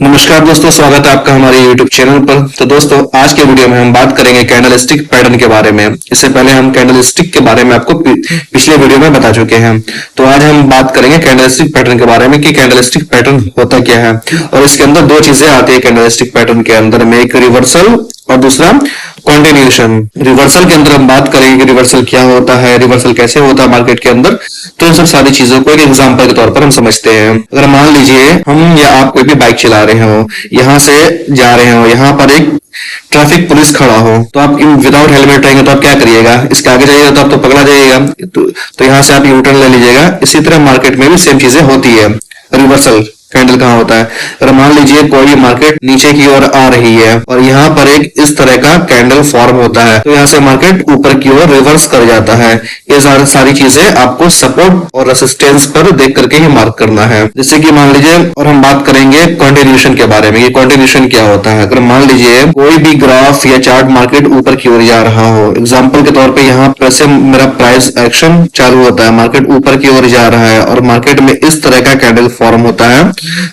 नमस्कार दोस्तों, स्वागत है आपका हमारे YouTube चैनल पर। तो दोस्तों, आज के वीडियो में हम बात करेंगे कैंडलस्टिक पैटर्न के बारे में। इससे पहले हम कैंडलस्टिक के बारे में आपको पिछले वीडियो में बता चुके हैं। तो आज हम बात करेंगे कैंडलस्टिक पैटर्न के बारे में कि कैंडलस्टिक पैटर्न होता क्या है। और इसके अंदर दो चीजें आती है कैंडलस्टिक पैटर्न के अंदर में, एक रिवर्सल और दूसरा कंटिन्यूएशन। रिवर्सल के अंदर हम बात करेंगे कि रिवर्सल क्या होता है, रिवर्सल कैसे होता है मार्केट के अंदर। तो इन सब सारी चीजों को एक एग्जांपल के तौर पर हम समझते हैं। अगर मान लीजिए हम या आप कोई भी बाइक चला रहे हो, यहां से जा रहे हो, यहाँ पर एक ट्रैफिक पुलिस खड़ा हो, तो आप विदाउट हेलमेट रहेंगे तो आप क्या करिएगा, इसके आगे जाइएगा तो आप तो पकड़ा जाइएगा। तो यहाँ से आप यू टर्न ले लीजिएगा। इसी तरह मार्केट में भी सेम चीजें होती है। रिवर्सल कैंडल कहाँ होता है, अगर मान लीजिए कोई मार्केट नीचे की ओर आ रही है और यहाँ पर एक इस तरह का कैंडल फॉर्म होता है, तो यहाँ से मार्केट ऊपर की ओर रिवर्स कर जाता है। ये सारी चीजें आपको सपोर्ट और रेसिस्टेंस पर देख करके ही मार्क करना है। जैसे कि मान लीजिए, और हम बात करेंगे कंटिन्यूएशन के बारे में। ये कंटिन्यूएशन क्या होता है, अगर मान लीजिए कोई भी ग्राफ या चार्ट मार्केट ऊपर की ओर जा रहा हो, एग्जाम्पल के तौर पर यहाँ पर से मेरा प्राइस एक्शन चालू होता है, मार्केट ऊपर की ओर जा रहा है और मार्केट में इस तरह का कैंडल फॉर्म होता है,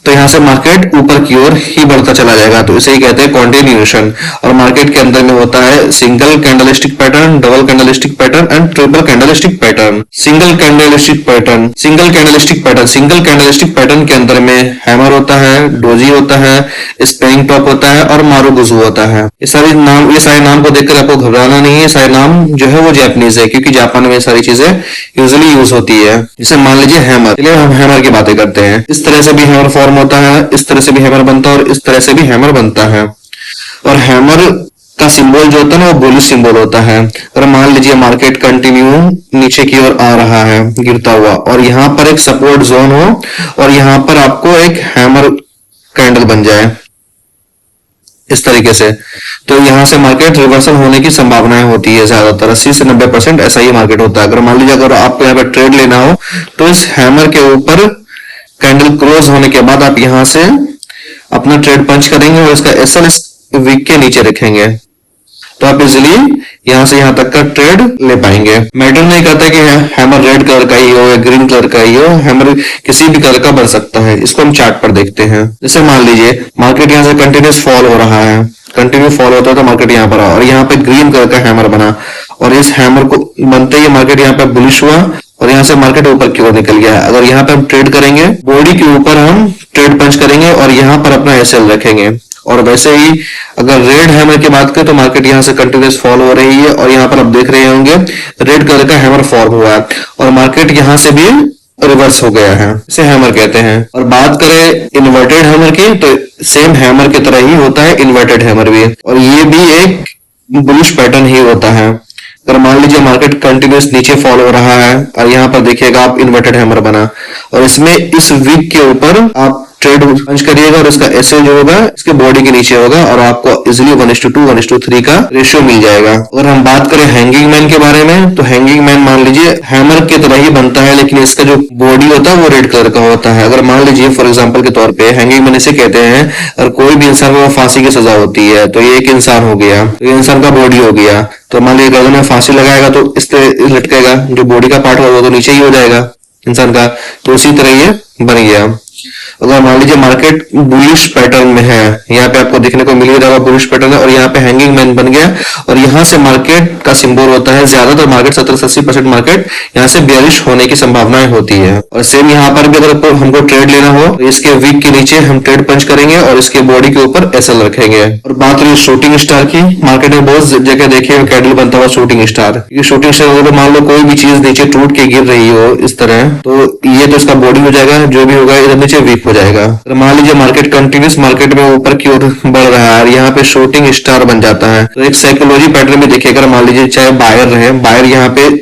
तो यहां से मार्केट ऊपर की ओर ही बढ़ता चला जाएगा। तो इसे ही कहते हैं कंटिन्यूएशन। और मार्केट के अंदर में होता है single candlestick pattern, double candlestick pattern and triple candlestick pattern. Single candlestick pattern, single candlestick pattern, single candlestick pattern के अंदर में हैमर होता है, डोजी होता है, स्प्रिंग टॉप होता है और मारुगुजू होता है। ये सारे नाम को देखकर आपको घबराना नहीं है। सारे नाम जो है वो जापानीज है, क्योंकि जापान में सारी चीजें यूजुअली यूज होती है। जैसे मान लीजिए हैमर, चलिए हम हैमर की बातें करते हैं। इस तरह से भी हैमर फॉर्म होता है, इस तरह से भी हैमर बनता है और इस तरह से भी हैमर बनता है। और हैमर का सिंबल जो होता है ना, वो बुलिश सिंबल होता है। और मान लीजिए मार्केट कंटिन्यू नीचे की ओर आ रहा है गिरता हुआ, और यहाँ पर एक सपोर्ट जोन हो और यहाँ पर आपको एक हैमर कैंडल बन जाए इस तरीके से, तो यहाँ से मार्केट रिवर्सल होने की संभावनाएं होती है। ज्यादातर 80 से 90% ऐसा ही मार्केट होता है। अगर मान लीजिए अगर आपको यहाँ पर ट्रेड लेना हो, तो इस हैमर के ऊपर कैंडल क्लोज होने के बाद आप यहां से अपना ट्रेड पंच करेंगे और इसका एसएल इस वीक के नीचे रखेंगे, तो आप इजिली यहां से यहां तक का ट्रेड ले पाएंगे। मैटर नहीं करता कि हैमर रेड कलर का ही हो या ग्रीन कलर का ही हो, हैमर किसी भी कलर का बन सकता है। इसको हम चार्ट पर देखते हैं। जैसे मान लीजिए मार्केट यहां से कंटिन्यूस फॉल हो रहा है, कंटिन्यू फॉल होता है तो मार्केट यहाँ पर और यहाँ पे ग्रीन कलर का हैमर बना, और इस हैमर को बनते ही मार्केट यहाँ पे बुलिश हुआ और यहाँ से मार्केट ऊपर की ओर निकल गया। अगर यहाँ पे हम ट्रेड करेंगे, बॉडी के ऊपर हम ट्रेड पंच करेंगे और यहाँ पर अपना एसएल रखेंगे। और वैसे ही अगर रेड हैमर की बात करें तो मार्केट यहाँ से कंटिन्यूस फॉल हो रही है और यहाँ पर आप देख रहे होंगे रेड कलर का हैमर फॉर्म हुआ है और मार्केट यहाँ से भी रिवर्स हो गया है, इसे हैमर कहते हैं। और बात करें इन्वर्टेड हैमर की, तो सेम हैमर की तरह ही होता है इन्वर्टेड हैमर भी, और ये भी एक बुलिश पैटर्न ही होता है। अगर मान लीजिए मार्केट कंटिन्यूस नीचे फॉल हो रहा है और यहाँ पर देखिएगा आप इन्वर्टेड हैमर बना, और इसमें इस वीक के ऊपर आप ट्रेड पंच करिएगा और इसका एसएल जो होगा इसके बॉडी के नीचे होगा और आपको इजिली 1:2 1:3 का रेशियो मिल जाएगा। अगर हम बात करें हैंगिंग मैन के बारे में, तो हैंगिंग मैन मान लीजिए हैमर की तरह ही बनता है, लेकिन इसका जो बॉडी होता है वो रेड कलर का होता है। अगर मान लीजिए फॉर एग्जाम्पल के तौर पे हैंगिंग मैन इसे कहते हैं, और कोई भी इंसान को फांसी की सजा होती है, तो ये एक इंसान हो गया, तो ये इंसान का बॉडी हो गया। तो मान लीजिए गर्दन में फांसी लगाएगा तो इस तरह लटकेगा, जो बॉडी का पार्ट होगा वो तो नीचे ही हो जाएगा इंसान का, तो उसी तरह ये बन गया। अगर मान लीजिए मार्केट बुलिश पैटर्न में है, यहाँ पे आपको देखने को मिल जाएगा बुलिश पैटर्न है और यहाँ पे हैंगिंग मैन बन गया, और यहाँ से मार्केट का सिंबल होता है, ज्यादातर मार्केट 70 से 80% मार्केट यहाँ से बेयरिश होने की संभावनाएं होती है। और सेम यहाँ पर भी अगर हमको ट्रेड लेना हो तो इसके वीक के नीचे हम ट्रेड पंच करेंगे और इसके बॉडी के ऊपर एसएल रखेंगे। और बात रही शूटिंग स्टार की, मार्केट में बहुत जगह देखिए कैंडल बनता हुआ शूटिंग स्टार। ये शूटिंग स्टार अगर मान लो कोई भी चीज नीचे टूट के गिर रही हो इस तरह, तो ये तो इसका बॉडी हो जाएगा, जो भी होगा इधर नीचे वीक हो जाएगा। तो मान लीजिए मार्केट कंटिन्यूस मार्केट में ऊपर की ओर बढ़ रहा है, यहाँ पे शूटिंग स्टार बन जाता है, तो एक साइकोलॉजी पैटर्न में देखिएगा। मान लीजिए चाहे बायर रहे, बायर यहाँ पे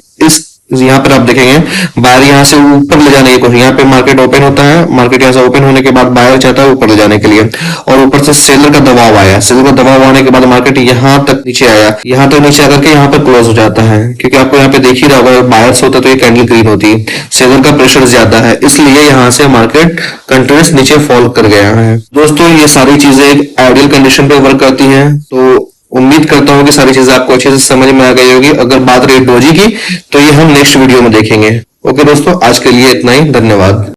यहाँ पर आप देखेंगे बायर यहाँ से ऊपर ले जाने की कोशिश, यहाँ पे मार्केट ओपन होता है, मार्केट यहाँ से ओपन होने के बाद बायर चाहता है ऊपर ले जाने के लिए, और ऊपर से सेलर का दबाव आया, सेलर का दबाव आने के बाद मार्केट यहाँ तक नीचे आया, यहाँ तक नीचे आकर के यहाँ पर क्लोज हो जाता है, क्योंकि आपको यहाँ पे देख ही रहा होगा बायर्स होता तो ये कैंडल ग्रीन होती, सेलर का प्रेशर ज्यादा है, इसलिए यहाँ से मार्केट कंटिन्यूस नीचे फॉल कर गया है। दोस्तों, ये सारी चीजें एक आइडियल कंडीशन पे वर्क करती है, तो उम्मीद करता हूँ कि सारी चीजें आपको अच्छे से समझ में आ गई होगी। अगर बात रही डोजी की, तो ये हम नेक्स्ट वीडियो में देखेंगे। ओके दोस्तों, आज के लिए इतना ही, धन्यवाद।